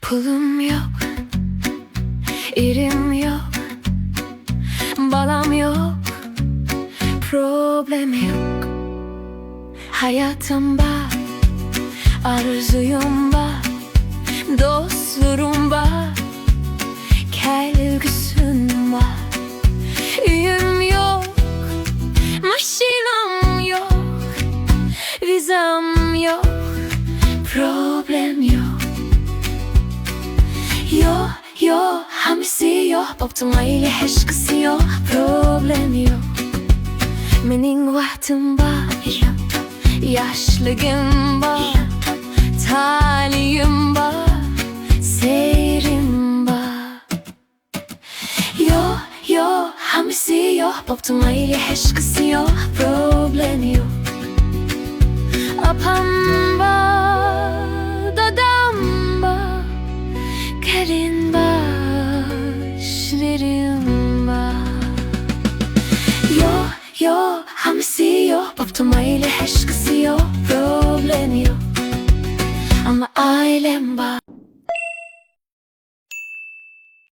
Pulum yok, irim yok, balam yok, problem yok. Hayatım var, arzuyum var, dostlarım var, kelgüsün var. Üyüm yok, maşinam yok, vizam yok, problem yok. Yok, hamisi yok, optimayla hiçkisi yok, problem yok. Mening vaktim var, yaşlığım var, talihim var, seyrim var. Yok, hamisi yok, optimayla hiçkisi yok, problem yok. Apam var, dadam var, gelin başlarım var. Yok, hamisi yok, optimayla hiçkisi yok, problem yok. Ama ailem var.